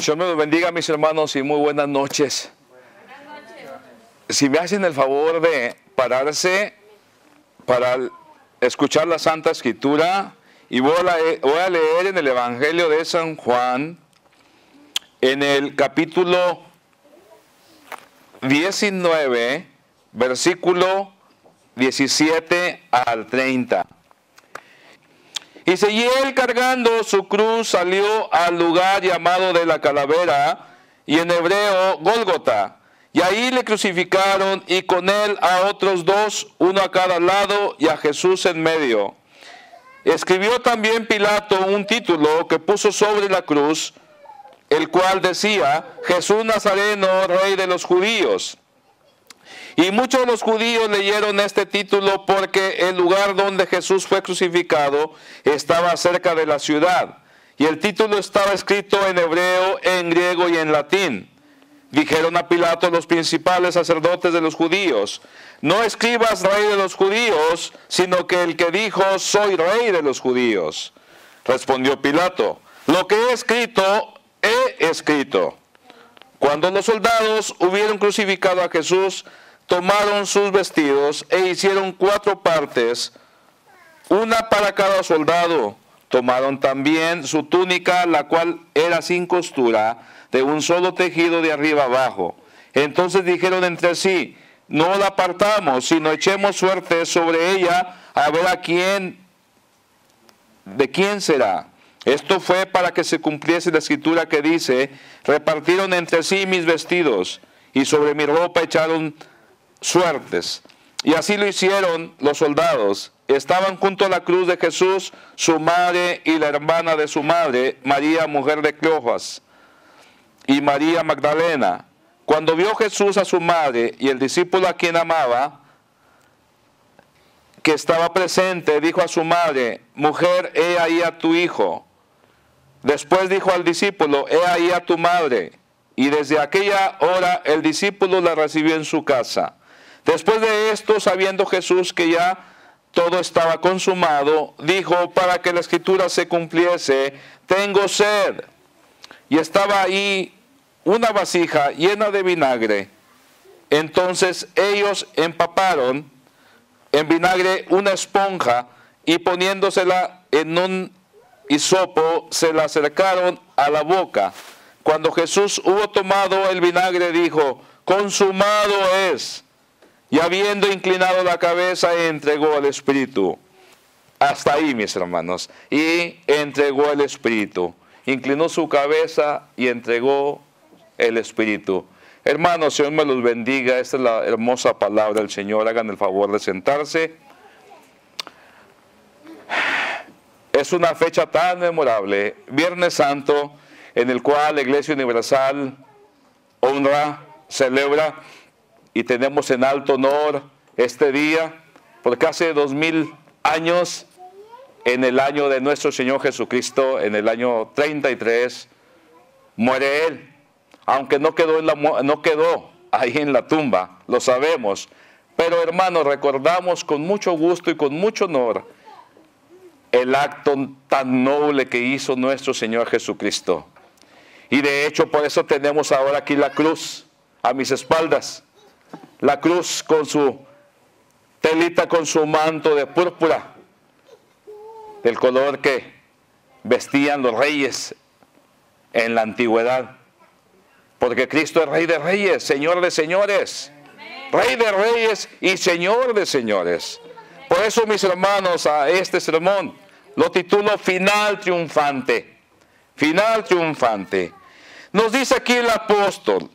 Señor me los bendiga, mis hermanos, y muy buenas noches. Si me hacen el favor de pararse para escuchar la Santa Escritura, y voy a leer en el Evangelio de San Juan, en el capítulo 19, versículo 17 al 30. Dice, y él cargando su cruz salió al lugar llamado de la calavera, y en hebreo Gólgota, y ahí le crucificaron, y con él a otros dos, uno a cada lado, y a Jesús en medio. Escribió también Pilato un título que puso sobre la cruz, el cual decía, Jesús Nazareno, Rey de los Judíos. Y muchos de los judíos leyeron este título porque el lugar donde Jesús fue crucificado estaba cerca de la ciudad. Y el título estaba escrito en hebreo, en griego y en latín. Dijeron a Pilato los principales sacerdotes de los judíos, no escribas Rey de los Judíos, sino que el que dijo, soy Rey de los Judíos. Respondió Pilato, lo que he escrito. Cuando los soldados hubieron crucificado a Jesús, tomaron sus vestidos e hicieron 4 partes, una para cada soldado. Tomaron también su túnica, la cual era sin costura, de un solo tejido de arriba abajo. Entonces dijeron entre sí, no la partamos, sino echemos suerte sobre ella, a ver de quién será. Esto fue para que se cumpliese la escritura que dice, repartieron entre sí mis vestidos, y sobre mi ropa echaron suertes. Y así lo hicieron los soldados. Estaban junto a la cruz de Jesús, su madre y la hermana de su madre, María, mujer de Cleofas, y María Magdalena. Cuando vio Jesús a su madre y el discípulo a quien amaba, que estaba presente, dijo a su madre, mujer, he ahí a tu hijo. Después dijo al discípulo, he ahí a tu madre. Y desde aquella hora el discípulo la recibió en su casa. Después de esto, sabiendo Jesús que ya todo estaba consumado, dijo, para que la escritura se cumpliese, tengo sed. Y estaba ahí una vasija llena de vinagre. Entonces ellos empaparon en vinagre una esponja y poniéndosela en un hisopo, se la acercaron a la boca. Cuando Jesús hubo tomado el vinagre, dijo, consumado es. Y habiendo inclinado la cabeza, entregó al Espíritu. Hasta ahí, mis hermanos. Y entregó el Espíritu. Inclinó su cabeza y entregó el Espíritu. Hermanos, Señor me los bendiga. Esta es la hermosa palabra del Señor. Hagan el favor de sentarse. Es una fecha tan memorable, Viernes Santo, en el cual la Iglesia Universal honra, celebra y tenemos en alto honor este día, porque hace 2000 años, en el año de nuestro Señor Jesucristo, en el año 33, muere Él. Aunque no quedó ahí en la tumba, lo sabemos. Pero hermanos, recordamos con mucho gusto y con mucho honor el acto tan noble que hizo nuestro Señor Jesucristo. Y de hecho, por eso tenemos ahora aquí la cruz a mis espaldas. La cruz con su telita, con su manto de púrpura, del color que vestían los reyes en la antigüedad. Porque Cristo es Rey de Reyes, Señor de Señores. Rey de Reyes y Señor de Señores. Por eso, mis hermanos, a este sermón lo titulo Final Triunfante. Final Triunfante. Nos dice aquí el apóstol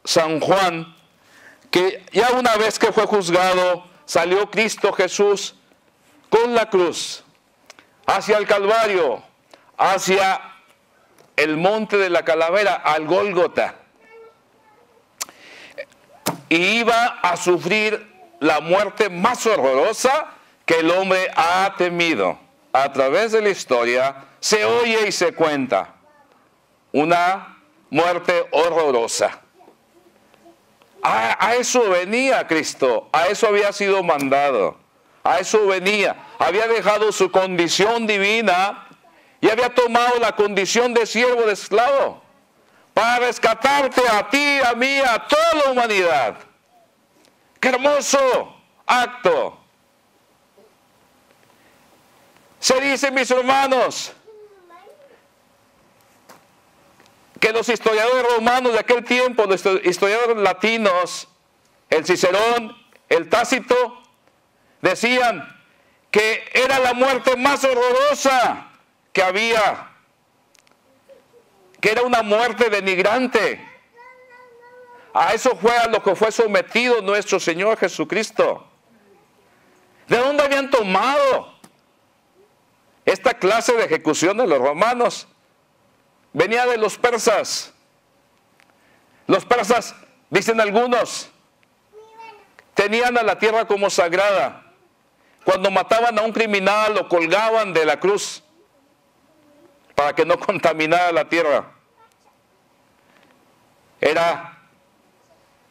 San Juan que ya una vez que fue juzgado, salió Cristo Jesús con la cruz hacia el Calvario, hacia el monte de la calavera, al Gólgota. Y iba a sufrir la muerte más horrorosa que el hombre ha temido. A través de la historia se oye y se cuenta una muerte horrorosa. A eso venía Cristo, a eso había sido mandado, a eso venía. Había dejado su condición divina y había tomado la condición de siervo, de esclavo. para rescatarte a ti, a mí, a toda la humanidad. ¡Qué hermoso acto! Se dice, mis hermanos, que los historiadores romanos de aquel tiempo, los historiadores latinos, el Cicerón, el Tácito, decían que era la muerte más horrorosa que había, que era una muerte denigrante. A eso fue a lo que fue sometido nuestro Señor Jesucristo. ¿De dónde habían tomado esta clase de ejecución de los romanos? Venía de los persas. Los persas, dicen algunos, tenían a la tierra como sagrada. Cuando mataban a un criminal, lo colgaban de la cruz para que no contaminara la tierra.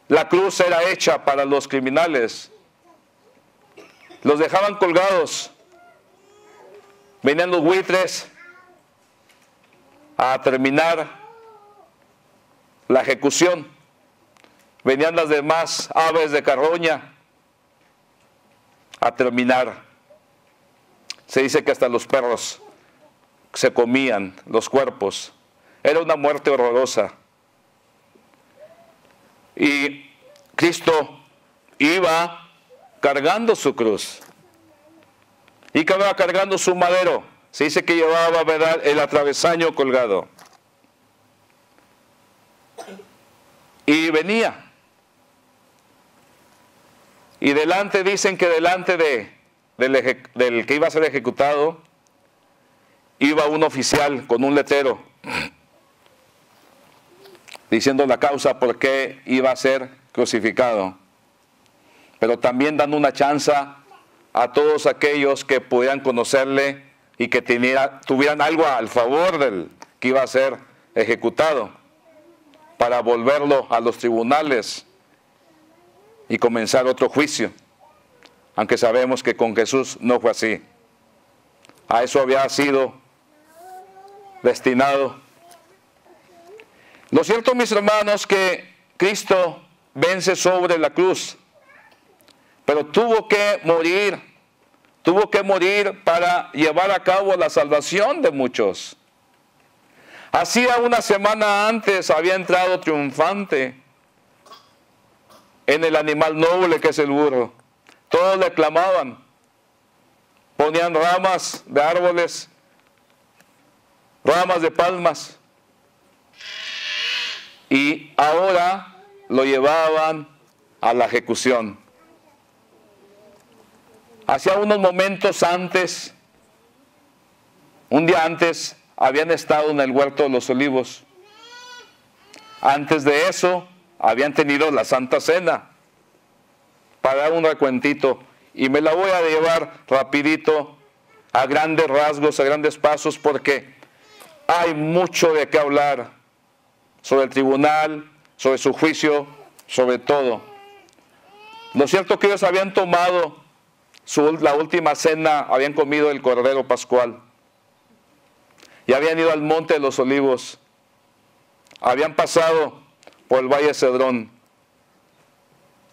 La cruz era hecha para los criminales. Los dejaban colgados. Venían los buitres a terminar la ejecución. Venían las demás aves de carroña a terminar. Se dice que hasta los perros se comían los cuerpos. Era una muerte horrorosa. Y Cristo iba cargando su cruz. Y que iba cargando su madero. Se dice que llevaba, ¿verdad?, el atravesaño colgado. Y venía. Y delante, dicen que delante del que iba a ser ejecutado, iba un oficial con un letrero diciendo la causa por qué iba a ser crucificado. Pero también dando una chance a todos aquellos que pudieran conocerle y que tuvieran algo al favor del que iba a ser ejecutado, para volverlo a los tribunales y comenzar otro juicio. Aunque sabemos que con Jesús no fue así. A eso había sido destinado. Lo cierto, mis hermanos, que Cristo vence sobre la cruz, pero tuvo que morir para llevar a cabo la salvación de muchos. Hacía una semana antes había entrado triunfante en el animal noble que es el burro. Todos le clamaban, ponían ramas de árboles, ramas de palmas, y ahora lo llevaban a la ejecución. Hacía unos momentos antes, un día antes, habían estado en el huerto de los olivos. Antes de eso, habían tenido la Santa Cena. Para dar un recuentito, y me la voy a llevar rapidito, a grandes rasgos, a grandes pasos, porque hay mucho de qué hablar sobre el tribunal, sobre su juicio, sobre todo. Lo cierto es que ellos habían tomado la última cena, habían comido el Cordero Pascual y habían ido al Monte de los Olivos. Habían pasado por el Valle de Cedrón.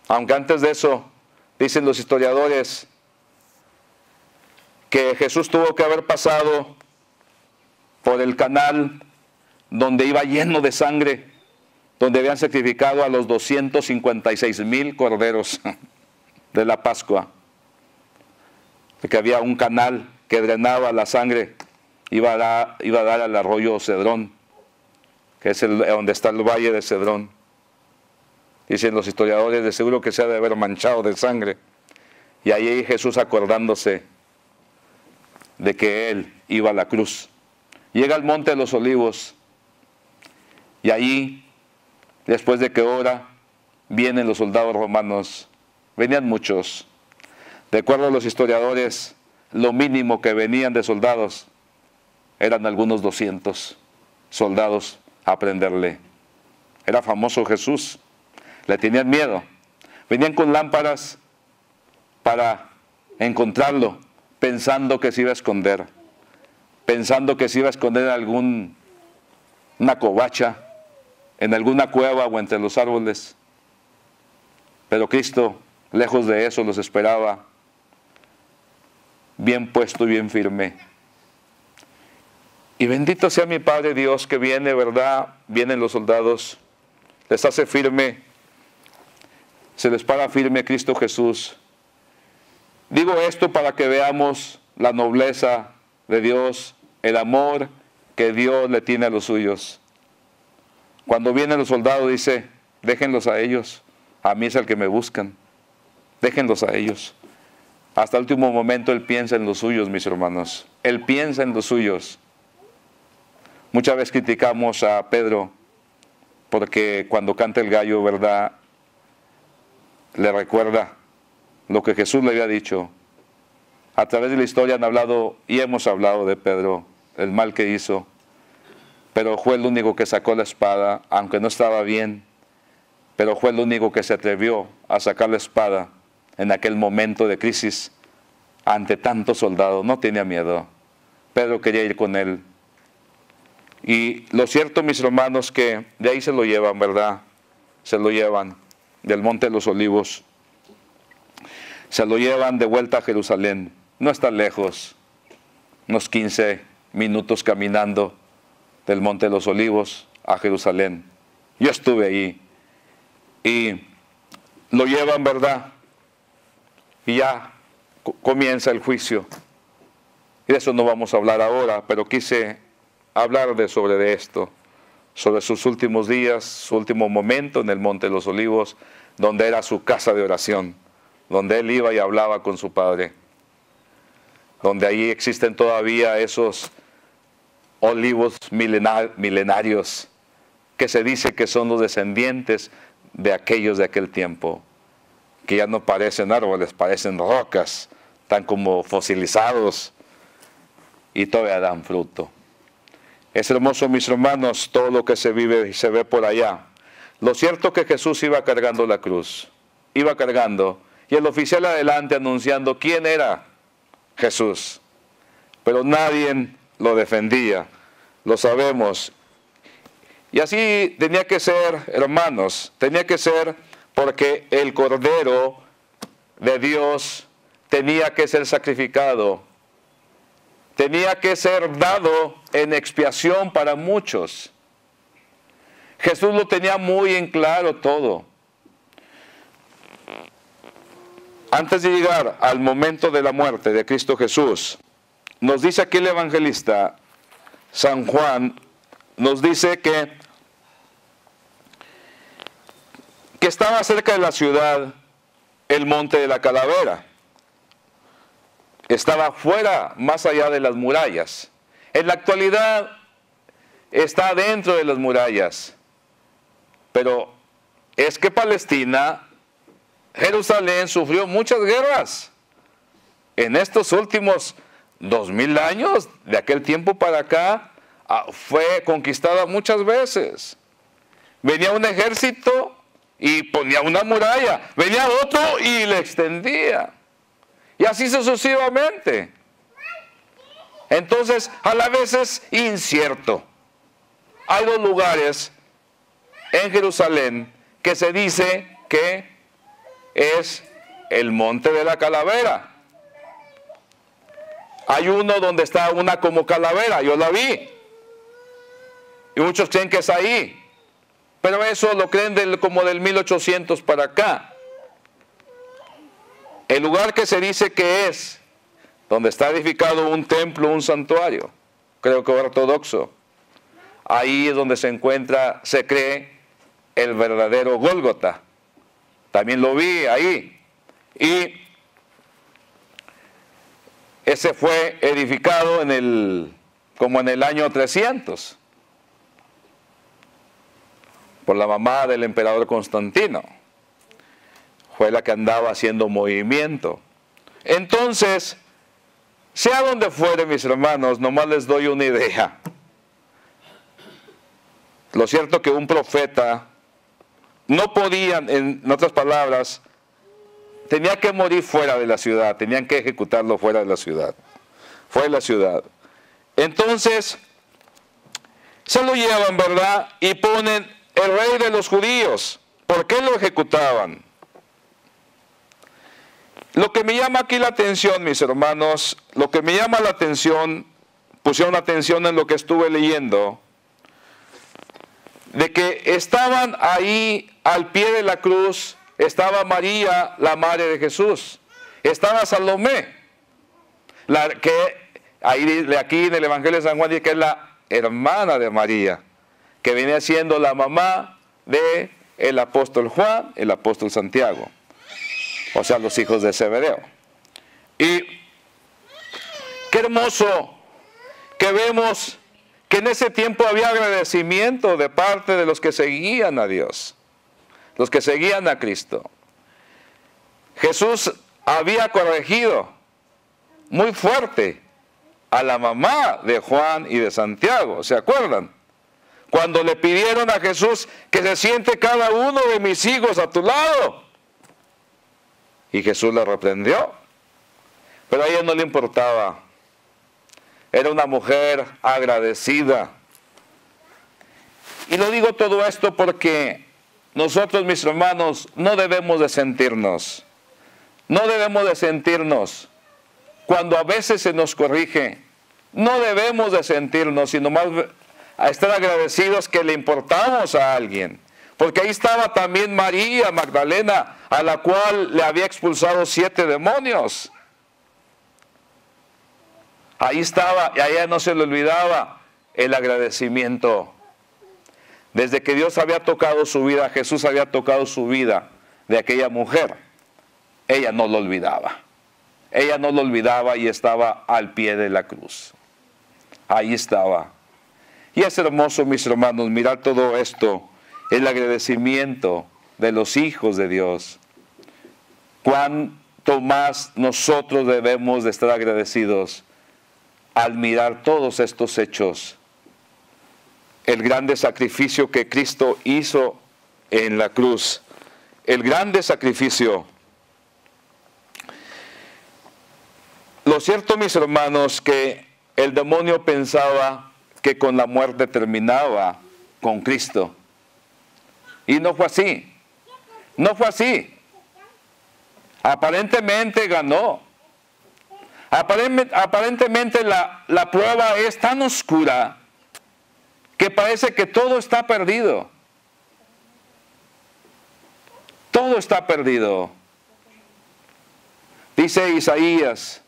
Aunque antes de eso, dicen los historiadores, que Jesús tuvo que haber pasado por el canal donde iba lleno de sangre, donde habían sacrificado a los 256,000 corderos de la Pascua. Que había un canal que drenaba la sangre, iba a dar al arroyo Cedrón, que es donde está el Valle de Cedrón. Dicen los historiadores, de seguro que se ha de haber manchado de sangre. Y ahí Jesús acordándose de que Él iba a la cruz. Llega al Monte de los Olivos, y allí, después de que ora, vienen los soldados romanos. Venían muchos. De acuerdo a los historiadores, lo mínimo que venían de soldados eran algunos 200 soldados a prenderle. Era famoso Jesús. Le tenían miedo. Venían con lámparas para encontrarlo, pensando que se iba a esconder. Pensando que se iba a esconder en una covacha, en alguna cueva o entre los árboles. Pero Cristo, lejos de eso, los esperaba, bien puesto y bien firme. Y bendito sea mi Padre Dios, que viene, ¿verdad? Vienen los soldados, les hace firme, se les para firme Cristo Jesús. Digo esto para que veamos la nobleza de Dios, el amor que Dios le tiene a los suyos. Cuando vienen los soldados dice, déjenlos a ellos, a mí es el que me buscan, déjenlos a ellos. Hasta el último momento Él piensa en los suyos, mis hermanos. Él piensa en los suyos. Muchas veces criticamos a Pedro porque cuando canta el gallo, ¿verdad?, le recuerda lo que Jesús le había dicho. A través de la historia han hablado y hemos hablado de Pedro, el mal que hizo. Pero fue el único que sacó la espada, aunque no estaba bien. Pero fue el único que se atrevió a sacar la espada en aquel momento de crisis ante tantos soldados. No tenía miedo. Pedro quería ir con él. Y lo cierto, mis hermanos, que de ahí se lo llevan, ¿verdad? Se lo llevan del Monte de los Olivos. Se lo llevan de vuelta a Jerusalén. No está lejos, unos 15 minutos caminando del Monte de los Olivos a Jerusalén. Yo estuve ahí. Y lo llevan, ¿verdad? Y ya comienza el juicio. Y de eso no vamos a hablar ahora, pero quise hablar sobre esto, sobre sus últimos días, su último momento en el Monte de los Olivos, donde era su casa de oración, donde Él iba y hablaba con su Padre, donde ahí existen todavía esos olivos milenarios que se dice que son los descendientes de aquellos de aquel tiempo, que ya no parecen árboles, parecen rocas, están como fosilizados y todavía dan fruto. Es hermoso, mis hermanos, todo lo que se vive y se ve por allá. Lo cierto es que Jesús iba cargando la cruz, iba cargando, y el oficial adelante anunciando quién era Jesús. Pero nadie lo defendía, lo sabemos. Y así tenía que ser, hermanos, tenía que ser porque el Cordero de Dios tenía que ser sacrificado. Tenía que ser dado en expiación para muchos. Jesús lo tenía muy en claro todo. Antes de llegar al momento de la muerte de Cristo Jesús, nos dice aquí el evangelista San Juan, nos dice que estaba cerca de la ciudad el monte de la Calavera. Estaba fuera, más allá de las murallas. En la actualidad está dentro de las murallas. Pero es que Palestina, Jerusalén, sufrió muchas guerras. En estos últimos 2000 años, de aquel tiempo para acá, fue conquistada muchas veces. Venía un ejército y ponía una muralla. Venía otro y le extendía. Y así sucesivamente. Entonces, a la vez es incierto. Hay dos lugares en Jerusalén que se dice que es el Monte de la Calavera. Hay uno donde está una como calavera, yo la vi. Y muchos creen que es ahí. Pero eso lo creen como del 1800 para acá. El lugar que se dice que es, donde está edificado un templo, un santuario, creo que ortodoxo, ahí es donde se encuentra, se cree, el verdadero Gólgota. También lo vi ahí. Y ese fue edificado como en el año 300, por la mamá del emperador Constantino. Fue la que andaba haciendo movimiento. Entonces, sea donde fuere, mis hermanos, nomás les doy una idea. Lo cierto que un profeta no podía, en otras palabras, tenía que morir fuera de la ciudad, tenían que ejecutarlo fuera de la ciudad. Fuera de la ciudad. Entonces, se lo llevan, ¿verdad? Y ponen el rey de los judíos. ¿Por qué lo ejecutaban? Lo que me llama aquí la atención, mis hermanos, lo que me llama la atención, pusieron atención en lo que estuve leyendo, de que estaban ahí al pie de la cruz, estaba María, la madre de Jesús, estaba Salomé, aquí en el Evangelio de San Juan dice que es la hermana de María, que viene siendo la mamá de el apóstol Juan, el apóstol Santiago, o sea, los hijos de Zebedeo. Y qué hermoso que vemos que en ese tiempo había agradecimiento de parte de los que seguían a Dios, los que seguían a Cristo. Jesús había corregido muy fuerte a la mamá de Juan y de Santiago, ¿se acuerdan? Cuando le pidieron a Jesús que se siente cada uno de mis hijos a tu lado. Y Jesús la reprendió. Pero a ella no le importaba. Era una mujer agradecida. Y lo digo todo esto porque nosotros, mis hermanos, no debemos de sentirnos. No debemos de sentirnos. Cuando a veces se nos corrige, no debemos de sentirnos, sino más a estar agradecidos que le importamos a alguien. Porque ahí estaba también María Magdalena, a la cual le había expulsado 7 demonios. Ahí estaba, y a ella no se le olvidaba el agradecimiento. Desde que Dios había tocado su vida, Jesús había tocado su vida de aquella mujer, ella no lo olvidaba. Ella no lo olvidaba y estaba al pie de la cruz. Ahí estaba. Y es hermoso, mis hermanos, mirar todo esto, el agradecimiento de los hijos de Dios. Cuánto más nosotros debemos de estar agradecidos al mirar todos estos hechos. El grande sacrificio que Cristo hizo en la cruz. El grande sacrificio. Lo cierto, mis hermanos, que el demonio pensaba que con la muerte terminaba con Cristo. Y no fue así. No fue así. Aparentemente ganó. Aparentemente la prueba es tan oscura que parece que todo está perdido. Todo está perdido. Dice Isaías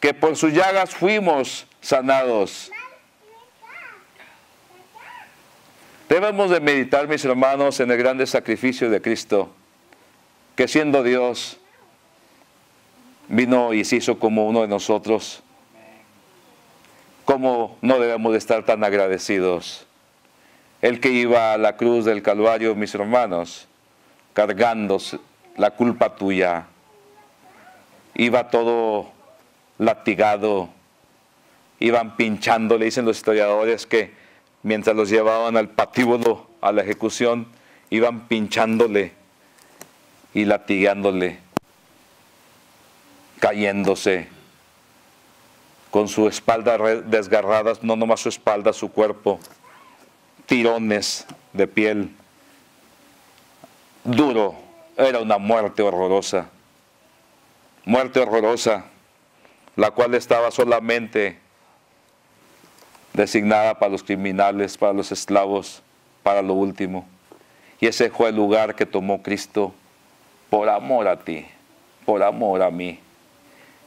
que por sus llagas fuimos sanados. Debemos de meditar, mis hermanos, en el grande sacrificio de Cristo, que siendo Dios, vino y se hizo como uno de nosotros. ¿Cómo no debemos de estar tan agradecidos? El que iba a la cruz del Calvario, mis hermanos, cargando la culpa tuya, iba todo latigado, iban pinchándole, dicen los historiadores que mientras los llevaban al patíbulo, a la ejecución, iban pinchándole y latigueándole, cayéndose, con su espalda desgarrada, no nomás su espalda, su cuerpo, tirones de piel, duro, era una muerte horrorosa, la cual estaba solamente designada para los criminales, para los esclavos, para lo último. Y ese fue el lugar que tomó Cristo por amor a ti, por amor a mí.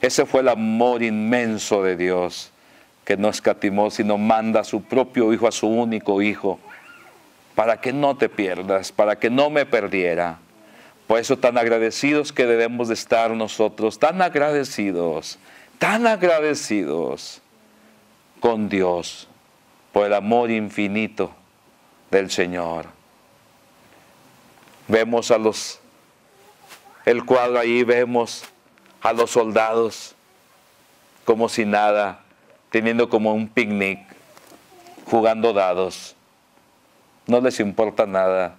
Ese fue el amor inmenso de Dios, que no escatimó, sino manda a su propio Hijo, a su único Hijo, para que no te pierdas, para que no me perdiera. Por eso tan agradecidos que debemos de estar nosotros, tan agradecidos con Dios, por el amor infinito del Señor. Vemos el cuadro ahí, vemos a los soldados como si nada, teniendo como un picnic, jugando dados. No les importa nada.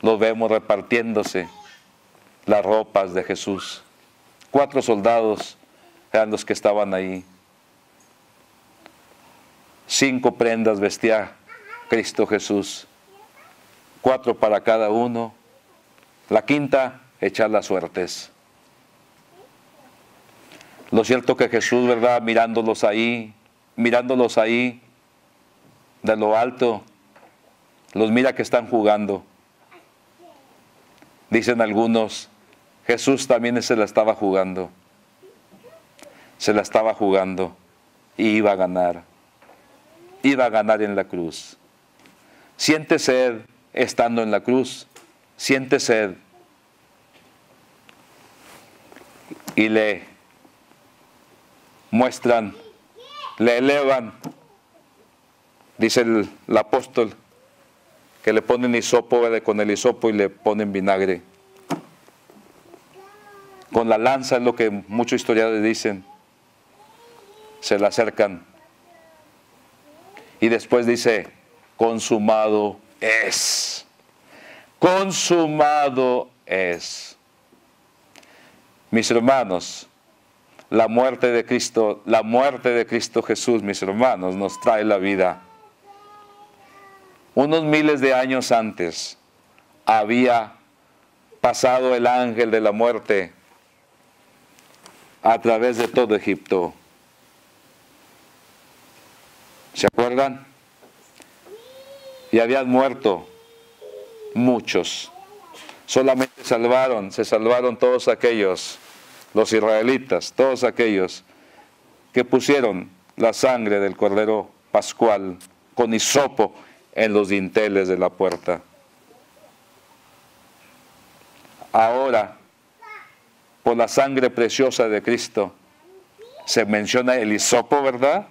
Los vemos repartiéndose las ropas de Jesús. 4 soldados eran los que estaban ahí. 5 prendas vestía Cristo Jesús. 4 para cada uno. La quinta, echar las suertes. Lo cierto que Jesús, ¿verdad? Mirándolos ahí de lo alto, los mira que están jugando. Dicen algunos, Jesús también se la estaba jugando. Se la estaba jugando y iba a ganar. Iba a ganar en la cruz. Siente sed estando en la cruz. Siente sed. Y le muestran, le elevan, dice el apóstol, que le ponen hisopo, con el hisopo y le ponen vinagre. Con la lanza es lo que muchos historiadores dicen. Se le acercan. Y después dice, consumado es. Consumado es. Mis hermanos, la muerte de Cristo Jesús, mis hermanos, nos trae la vida. Unos miles de años antes había pasado el ángel de la muerte a través de todo Egipto. ¿Se acuerdan? Y habían muerto muchos. Solamente se salvaron todos aquellos, los israelitas, todos aquellos que pusieron la sangre del Cordero Pascual con hisopo en los dinteles de la puerta. Ahora, por la sangre preciosa de Cristo, se menciona el hisopo, ¿verdad?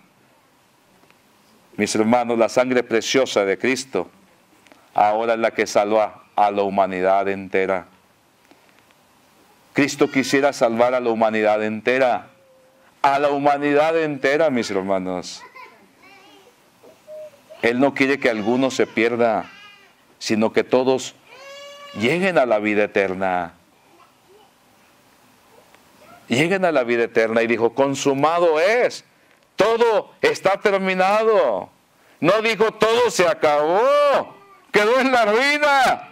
Mis hermanos, la sangre preciosa de Cristo ahora es la que salva a la humanidad entera. Cristo quisiera salvar a la humanidad entera. A la humanidad entera, mis hermanos. Él no quiere que alguno se pierda, sino que todos lleguen a la vida eterna. Lleguen a la vida eterna. Y dijo, consumado es. Todo está terminado. No dijo, todo se acabó. Quedó en la ruina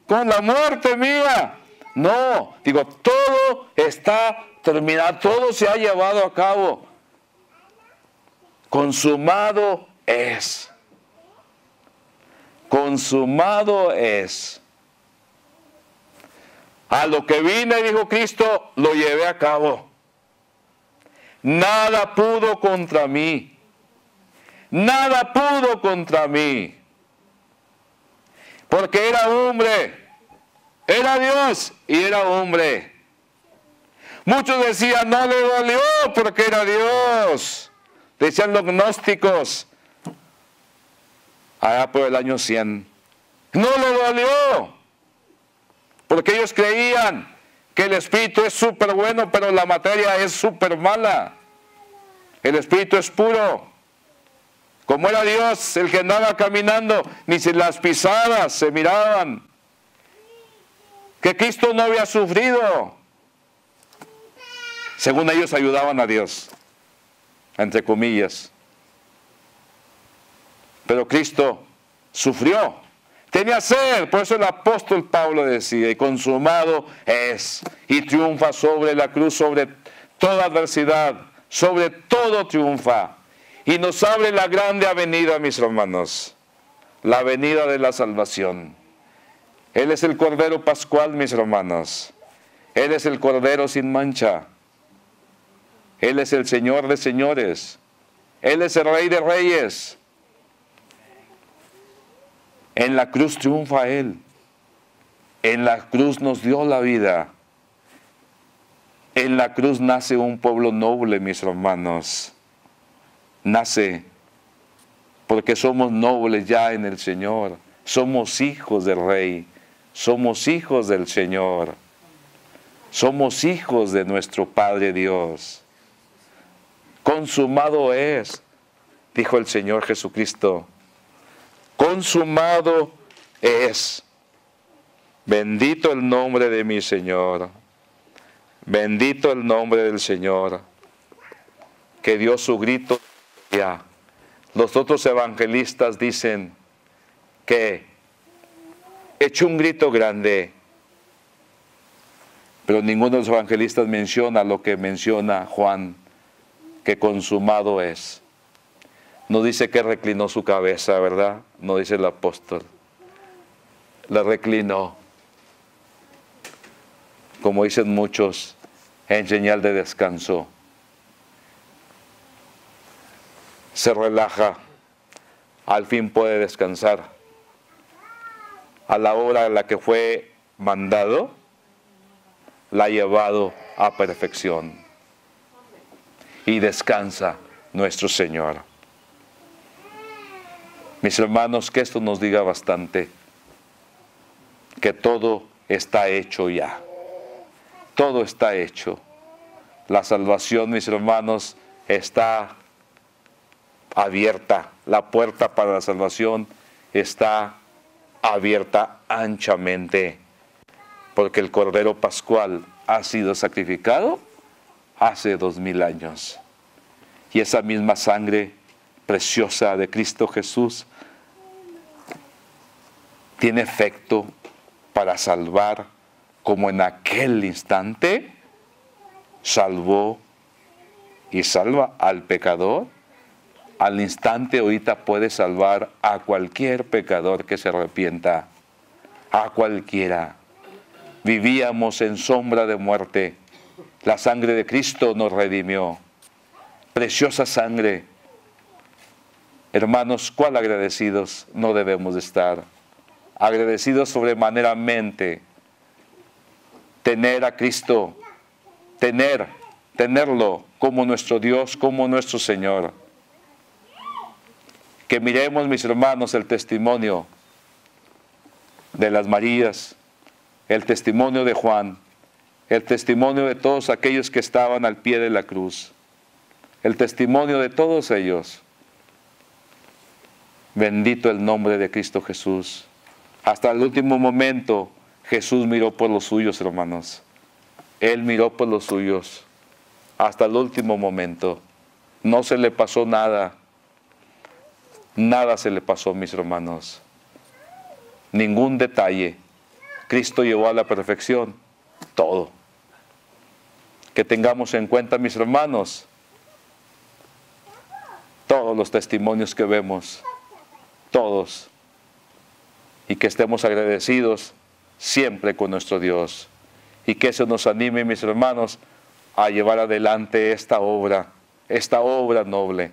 con la muerte mía. No, digo, todo está terminado, todo se ha llevado a cabo. Consumado es. Consumado es. A lo que vine, dijo Cristo, lo llevé a cabo. Nada pudo contra mí. Nada pudo contra mí. Porque era hombre. Era Dios y era hombre. Muchos decían, no le dolió porque era Dios. Decían los gnósticos, allá por el año 100. No le dolió. Porque ellos creían que el espíritu es súper bueno, pero la materia es súper mala. El espíritu es puro. Como era Dios el que andaba caminando, ni si las pisadas se miraban. Que Cristo no había sufrido. Según ellos ayudaban a Dios, entre comillas. Pero Cristo sufrió. Tenía sed, por eso el apóstol Pablo decía, y consumado es. Y triunfa sobre la cruz, sobre toda adversidad, sobre todo triunfa. Y nos abre la grande avenida, mis hermanos, la avenida de la salvación. Él es el Cordero Pascual, mis hermanos. Él es el Cordero sin mancha. Él es el Señor de señores. Él es el Rey de reyes. En la cruz triunfa Él. En la cruz nos dio la vida. En la cruz nace un pueblo noble, mis hermanos. Nace porque somos nobles ya en el Señor. Somos hijos del Rey. Somos hijos del Señor. Somos hijos de nuestro Padre Dios. Consumado es, dijo el Señor Jesucristo. Consumado es. Bendito el nombre de mi Señor. Bendito el nombre del Señor, que dio su grito. Ya. Los otros evangelistas dicen que echó un grito grande. Pero ninguno de los evangelistas menciona lo que menciona Juan, que consumado es. No dice que reclinó su cabeza, ¿verdad? No dice el apóstol. La reclinó, como dicen muchos, en señal de descanso. Se relaja, al fin puede descansar. A la hora en la que fue mandado, la ha llevado a perfección. Y descansa nuestro Señor. Mis hermanos, que esto nos diga bastante, que todo está hecho ya. Todo está hecho. La salvación, mis hermanos, está abierta. La puerta para la salvación está abierta anchamente, porque el Cordero Pascual ha sido sacrificado hace 2000 años. Y esa misma sangre preciosa de Cristo Jesús tiene efecto para salvar, como en aquel instante salvó y salva al pecador. Al instante ahorita puede salvar a cualquier pecador que se arrepienta, a cualquiera. Vivíamos en sombra de muerte. La sangre de Cristo nos redimió. Preciosa sangre. Hermanos, ¿cuál agradecidos no debemos de estar? Agradecidos sobremaneramente. Tener a Cristo, tenerlo como nuestro Dios, como nuestro Señor. Que miremos, mis hermanos, el testimonio de las Marías, el testimonio de Juan, el testimonio de todos aquellos que estaban al pie de la cruz, el testimonio de todos ellos. Bendito el nombre de Cristo Jesús. Hasta el último momento Jesús miró por los suyos, hermanos. Él miró por los suyos hasta el último momento. No se le pasó nada. Nada se le pasó, mis hermanos. Ningún detalle. Cristo llevó a la perfección todo. Que tengamos en cuenta, mis hermanos, todos los testimonios que vemos, todos, y que estemos agradecidos siempre con nuestro Dios, y que eso nos anime, mis hermanos, a llevar adelante esta obra noble.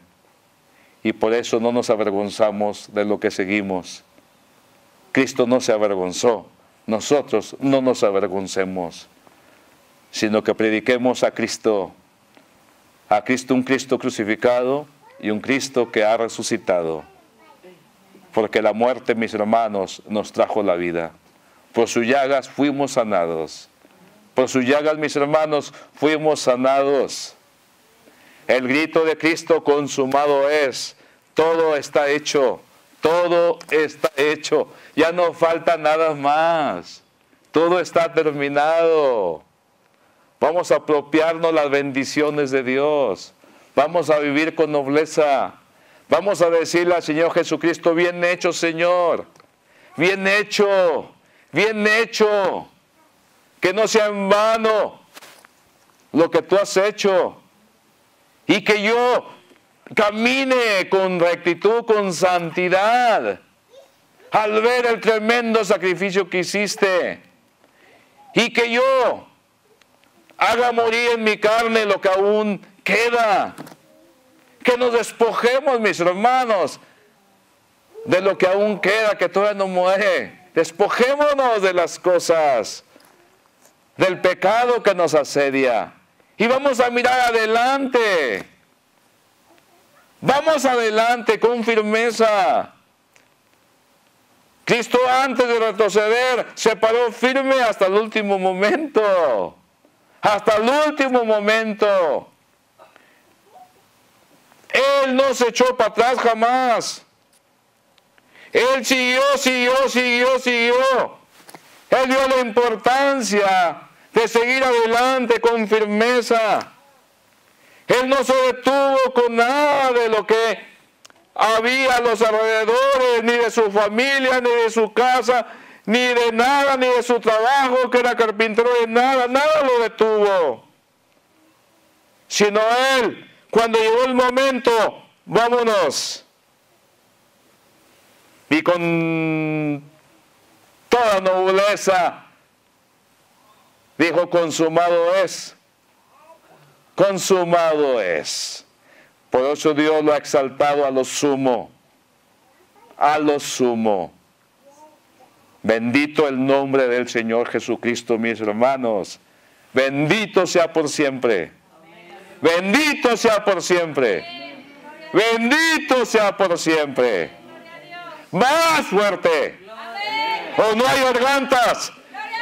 Y por eso no nos avergonzamos de lo que seguimos. Cristo no se avergonzó. Nosotros no nos avergoncemos, sino que prediquemos a Cristo, un Cristo crucificado y un Cristo que ha resucitado. Porque la muerte, mis hermanos, nos trajo la vida. Por sus llagas fuimos sanados. Por sus llagas, mis hermanos, fuimos sanados. El grito de Cristo: consumado es. Todo está hecho. Todo está hecho. Ya no falta nada más. Todo está terminado. Vamos a apropiarnos las bendiciones de Dios. Vamos a vivir con nobleza. Vamos a decirle al Señor Jesucristo: bien hecho, Señor. Bien hecho. Bien hecho. Que no sea en vano lo que tú has hecho. Y que yo camine con rectitud, con santidad, al ver el tremendo sacrificio que hiciste. Y que yo haga morir en mi carne lo que aún queda. Que nos despojemos, mis hermanos, de lo que aún queda, que todavía no muere. Despojémonos de las cosas, del pecado que nos asedia. Y vamos a mirar adelante. Vamos adelante con firmeza. Cristo, antes de retroceder, se paró firme hasta el último momento. Hasta el último momento. Él no se echó para atrás jamás. Él siguió. Él dio la importancia de seguir adelante con firmeza. Él no se detuvo con nada de lo que había a los alrededores, ni de su familia, ni de su casa, ni de nada, ni de su trabajo, que era carpintero, de nada, nada lo detuvo. Sino él, cuando llegó el momento, vámonos. Y con toda nobleza dijo, consumado es. Consumado es. Por eso Dios lo ha exaltado a lo sumo. A lo sumo. Bendito el nombre del Señor Jesucristo, mis hermanos. Bendito sea por siempre. Bendito sea por siempre. Bendito sea por siempre. Más fuerte. O no hay gargantas.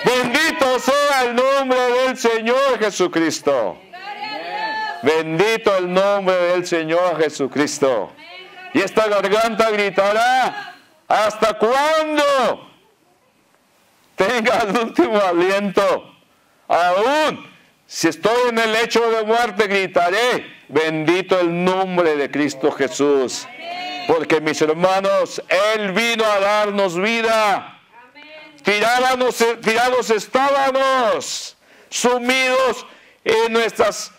Bendito sea el nombre del Señor Jesucristo. Bendito el nombre del Señor Jesucristo. Y esta garganta gritará, ¿hasta cuándo? Tenga el último aliento. Aún si estoy en el lecho de muerte, gritaré, bendito el nombre de Cristo Jesús. Porque, mis hermanos, Él vino a darnos vida. Tirados estábamos, sumidos en nuestras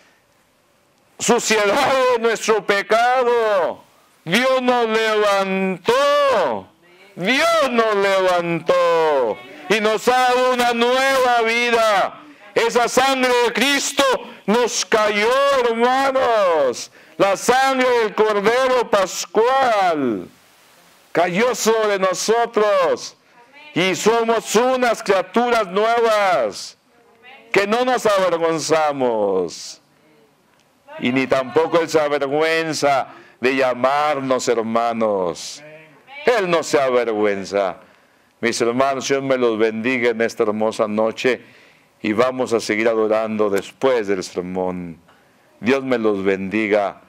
suciedades, nuestro pecado. Dios nos levantó. Dios nos levantó. Y nos ha dado una nueva vida. Esa sangre de Cristo nos cayó, hermanos. La sangre del Cordero Pascual cayó sobre nosotros. Y somos unas criaturas nuevas. Que no nos avergonzamos. Y ni tampoco Él se avergüenza de llamarnos hermanos. Él no se avergüenza. Mis hermanos, Dios me los bendiga en esta hermosa noche y vamos a seguir adorando después del sermón. Dios me los bendiga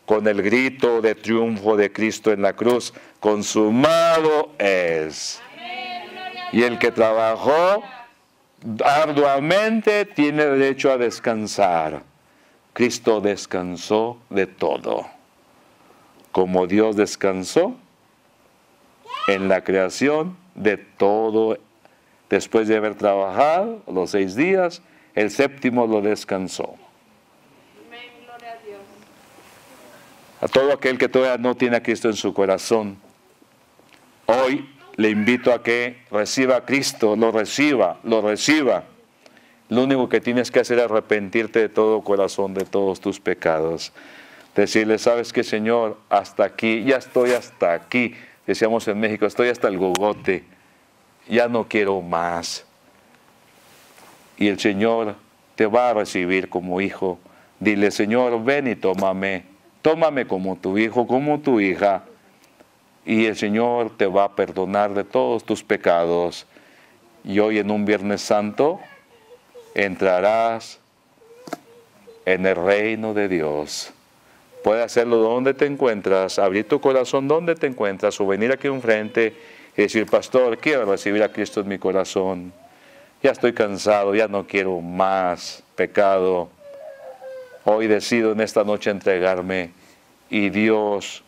con el grito de triunfo de Cristo en la cruz. Consumado es. Y el que trabajó arduamente tiene derecho a descansar. Cristo descansó de todo. Como Dios descansó en la creación de todo, después de haber trabajado los 6 días, el séptimo lo descansó. A todo aquel que todavía no tiene a Cristo en su corazón, hoy le invito a que reciba a Cristo, lo reciba. Lo único que tienes que hacer es arrepentirte de todo corazón, de todos tus pecados. Decirle, ¿sabes qué, Señor? Hasta aquí, ya estoy hasta aquí. Decíamos en México, estoy hasta el gogote. Ya no quiero más. Y el Señor te va a recibir como hijo. Dile, Señor, ven y tómame. Tómame como tu hijo, como tu hija. Y el Señor te va a perdonar de todos tus pecados. Y hoy en un Viernes Santo entrarás en el reino de Dios. Puedes hacerlo donde te encuentras, abrir tu corazón donde te encuentras, o venir aquí enfrente y decir, pastor, quiero recibir a Cristo en mi corazón. Ya estoy cansado, ya no quiero más pecado. Hoy decido en esta noche entregarme y Dios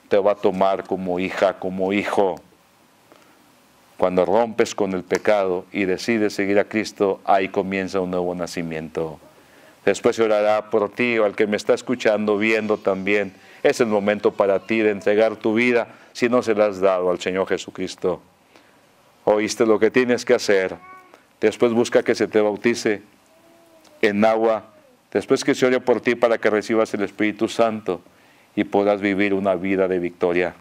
te va a tomar como hija, como hijo. Cuando rompes con el pecado y decides seguir a Cristo, ahí comienza un nuevo nacimiento. Después se orará por ti o al que me está escuchando, viendo también. Es el momento para ti de entregar tu vida si no se la has dado al Señor Jesucristo. Oíste lo que tienes que hacer. Después busca que se te bautice en agua. Después que se ore por ti para que recibas el Espíritu Santo y puedas vivir una vida de victoria.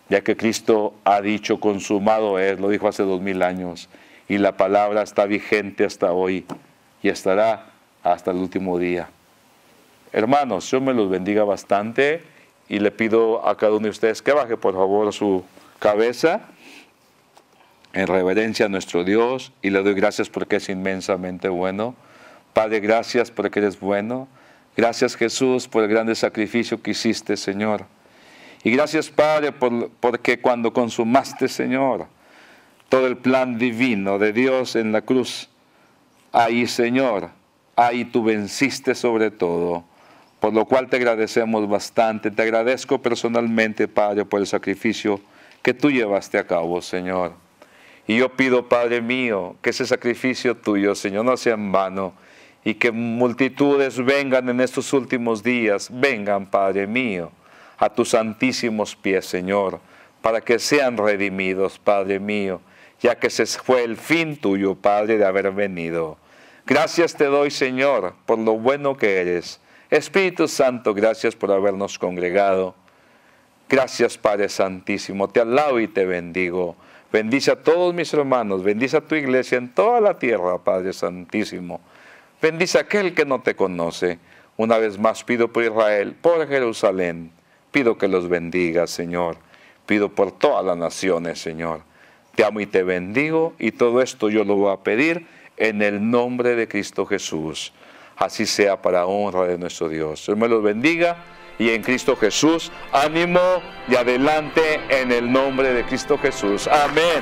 Ya que Cristo ha dicho, consumado es, lo dijo hace 2000 años. Y la palabra está vigente hasta hoy y estará hasta el último día. Hermanos, Dios me los bendiga bastante y le pido a cada uno de ustedes que baje por favor su cabeza en reverencia a nuestro Dios y le doy gracias porque es inmensamente bueno. Padre, gracias porque eres bueno. Gracias, Jesús, por el grande sacrificio que hiciste, Señor. Y gracias, Padre, porque cuando consumaste, Señor, todo el plan divino de Dios en la cruz, ahí, Señor, ahí tú venciste sobre todo, por lo cual te agradecemos bastante. Te agradezco personalmente, Padre, por el sacrificio que tú llevaste a cabo, Señor. Y yo pido, Padre mío, que ese sacrificio tuyo, Señor, no sea en vano, y que multitudes vengan en estos últimos días, vengan, Padre mío, a tus santísimos pies, Señor, para que sean redimidos, Padre mío, ya que ese fue el fin tuyo, Padre, de haber venido. Gracias te doy, Señor, por lo bueno que eres. Espíritu Santo, gracias por habernos congregado. Gracias, Padre Santísimo, te alabo y te bendigo. Bendice a todos mis hermanos, bendice a tu iglesia en toda la tierra, Padre Santísimo. Bendice a aquel que no te conoce. Una vez más pido por Israel, por Jerusalén. Pido que los bendigas, Señor. Pido por todas las naciones, Señor. Te amo y te bendigo, y todo esto yo lo voy a pedir en el nombre de Cristo Jesús. Así sea para honra de nuestro Dios. Dios me los bendiga, y en Cristo Jesús, ánimo y adelante en el nombre de Cristo Jesús. Amén.